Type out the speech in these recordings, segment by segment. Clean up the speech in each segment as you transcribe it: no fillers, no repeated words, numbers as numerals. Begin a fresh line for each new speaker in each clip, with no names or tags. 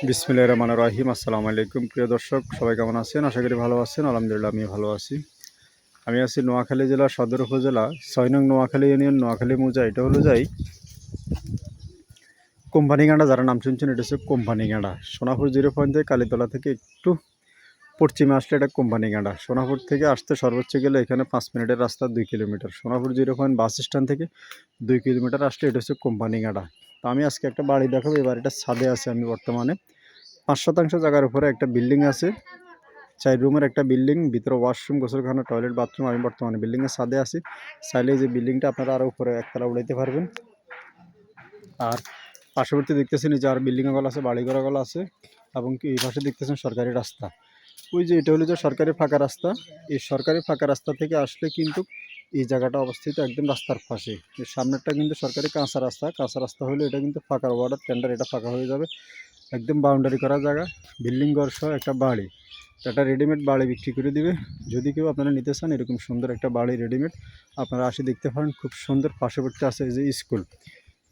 বিসমিল্লাহির রহমানির রহিম। আসসালামু আলাইকুম প্রিয় দর্শক, সবাই কেমন আছেন? আশা করি ভালো আছেন। আলহামদুলিল্লাহ আমি ভালো আছি। আমি আছি নোয়াখালী জেলার সদর উপজেলা ৬ নং নোয়াখালী ইউনিয়ন, নোয়াখালী মৌজা। এটা হলো যাই কোম্পানিগাঁড়া। যারা নাম শুনছেন, এটা হচ্ছে কোম্পানিগাঁড়া। সোনাপুর 0 পয়েন্ট থেকে কালীতলা থেকে একটু পশ্চিমে আসলে এটা কোম্পানিগাঁড়া। সোনাপুর থেকে আসতে সর্বোচ্চ গেলে এখানে 5 মিনিটের রাস্তা, 2 kilometre. Sonapur 0 point bus stand থেকে 2 কিলোমিটার আসলে এটা হচ্ছে কোম্পানিগাঁড়া। তো আমি আজকে একটা বাড়ি দেখাবো। এই বাড়িটার ছাদে আছে আমি বর্তমানে। 5 শতাংশ জায়গার উপরে একটা বিল্ডিং আছে, 4 রুমের একটা বিল্ডিং, ভিতরে ওয়াশরুম, গোসলখানা, টয়লেট, বাথরুম। আমি বর্তমানে বিল্ডিংয়ের ছাদে আছি। চাইলে যে বিল্ডিংটা আপনারা আরও উপরে একতলা উঠাইতে পারবেন। আর পার্শ্ববর্তী দেখতেছেন এই যে আর বিল্ডিংগুলো আছে, বাড়িঘরগুলো আছে, এবং কি এই পাশে দেখতেছেন সরকারি রাস্তা। ওই যে এটা হলো যে সরকারি ফাঁকা রাস্তা। এই সরকারি ফাঁকা রাস্তা থেকে আসলে কিন্তু এই জায়গাটা অবস্থিত একদম রাস্তার পাশে। এর সামনেরটা কিন্তু সরকারি কাঁচা রাস্তা। কাঁচা রাস্তা হলে এটা কিন্তু ফাঁকা, ওয়াটার টেন্ডার, এটা ফাঁকা হয়ে যাবে। একদম বাউন্ডারি করা জায়গা, বিল্ডিং ঘর সহ একটা বাড়ি। একটা রেডিমেড বাড়ি বিক্রি করে দিবে। যদি কেউ আপনারা নিতে চান এরকম সুন্দর একটা বাড়ি রেডিমেড, আপনারা আসে দেখতে পারেন। খুব সুন্দর। পার্শ্ববর্তী আছে এই যে স্কুল।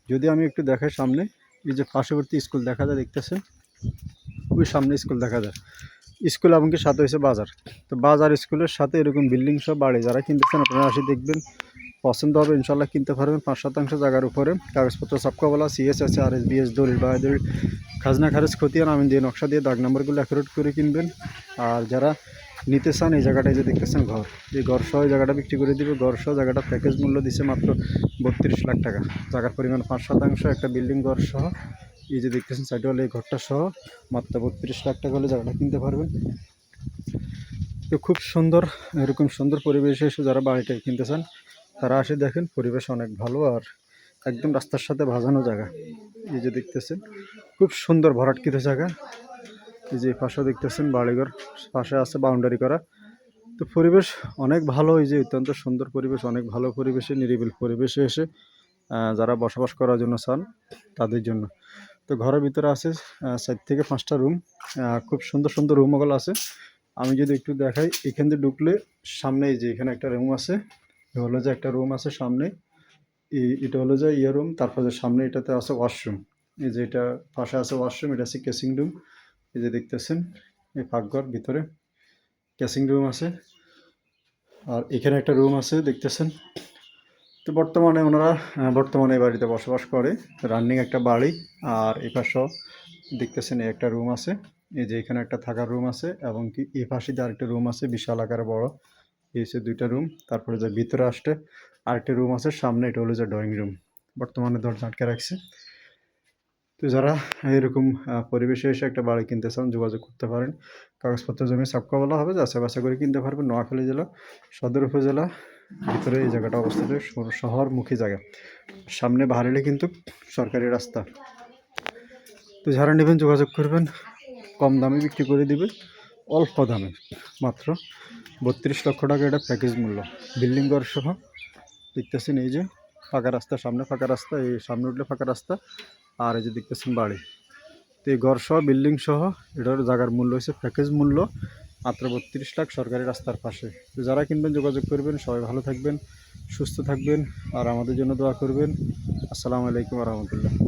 যদি আমি একটু দেখাই সামনে, এই যে পার্শ্ববর্তী স্কুল দেখা যায়, দেখতেছেন ওই সামনে স্কুল দেখা যায়। স্কুল এমনকি সাথে হয়েছে বাজার। তো বাজার স্কুলের সাথে এরকম বিল্ডিং সব বাড়ি যারা কিনতেছেন আপনারা আসে দেখবেন, পছন্দ হবে, ইনশাল্লাহ কিনতে পারবেন। 5 শতাংশ জায়গার উপরে কাগজপত্র সবকা বলা, সিএস আছে, RSBS, দলিল বাহাদুর, খাজনা খারেজ, খতিয়ান, আমিন দিয়ে, নকশা দিয়ে, দাগ নম্বরগুলো অ্যাকুরেট করে কিনবেন। আর যারা নিতে চান এই জায়গাটায় যে দেখতেছেন ঘর, এই ঘর সহ এই জায়গাটা বিক্রি করে দিবে। ঘর সহ জায়গাটা প্যাকেজ মূল্য দিচ্ছে মাত্র 32 লাখ টাকা। জায়গার পরিমাণ 5 শতাংশ, একটা বিল্ডিং ঘর সহ। এই যে দেখতেছেন সাইডওয়ালা এই ঘরটা সহ মাত্র 32 লাখ টাকা হলে জায়গাটা কিনতে পারবেন। তো খুব সুন্দর, এরকম সুন্দর পরিবেশে এসে যারা বাড়িটা কিনতে চান তারা আসে দেখেন। পরিবেশ অনেক ভালো, আর একদম রাস্তার সাথে ভাজানো জায়গা। এই যে দেখতেছেন খুব সুন্দর ভরাটকৃত জায়গা। এই যে পাশে দেখতেছেন বাড়িঘর, পাশে আছে বাউন্ডারি করা। তো পরিবেশ অনেক ভালো। এই যে অত্যন্ত সুন্দর পরিবেশ, অনেক ভালো পরিবেশে, নিরিবিল পরিবেশে এসে যারা বসবাস করার জন্য চান তাদের জন্য। তো ঘরের ভিতরে আছে 4 থেকে 5টা রুম। খুব সুন্দর সুন্দর রুমগুলো আছে। আমি যদি একটু দেখাই, এখান দিয়ে ঢুকলে সামনে এই যে এখানে একটা রুম আছে। হলো যে একটা রুম আছে সামনে, এটা হলো যে রুম। তারপরে সামনে এটাতে আছে ওয়াশরুম। এই যে এটা পাশে আছে ওয়াশরুম, এটা আছে কেসিং রুম। এই যে দেখতেছেন এই পাকঘর, ভিতরে কেসিং রুম আছে। আর এখানে একটা রুম আছে দেখতেছেন। তো বর্তমানে ওনারা বর্তমানে এই বাড়িতে বসবাস করে। রানিং একটা বাড়ি। আর এই পাশেও দেখতেছেন এই একটা রুম আছে। এই যে এখানে একটা থাকার রুম আছে, এবং কি এই পাশে যে আরেকটা রুম আছে বিশাল আকারে বড়। এই হচ্ছে 2টা রুম। তারপরে যে ভিতরে আসতে আরেকটা রুম আছে সামনে, এটা হলো যে ড্রয়িং রুম। বর্তমানে দরজা আটকে রাখছে। তো যারা এরকম পরিবেশে এসে একটা বাড়ি কিনতে চান যোগাযোগ করতে পারেন। কাগজপত্র জমি সাবকা বলা হবে, যাচাই বাছাই করে কিনতে পারবেন। নোয়াখালী জেলা সদর উপজেলা ভিতরে এই জায়গাটা অবস্থিত, শহরমুখী জায়গা। সামনে বাহারিলে কিন্তু সরকারি রাস্তা। তো যারা নেবেন যোগাযোগ করবেন, কম দামে বিক্রি করে দিবে, অল্প দামে। মাত্র 32 লক্ষ টাকা এটা প্যাকেজ মূল্য, বিল্ডিং ঘর সহ। দেখতেছেন এই যে ফাঁকা রাস্তা, সামনে ফাঁকা রাস্তা, এই সামনে উঠলে ফাঁকা রাস্তা। আর এই যে দেখতেছেন বাড়ি। তো এই ঘর সহ বিল্ডিং সহ এটার জায়গার মূল্য হচ্ছে প্যাকেজ মূল্য মাত্র 32 লাখ, সরকারি রাস্তার পাশে। তো যারা কিনবেন যোগাযোগ করবেন। সবাই ভালো থাকবেন, সুস্থ থাকবেন, আর আমাদের জন্য দোয়া করবেন। আসসালামু আলাইকুম রহমতুল্লাহ।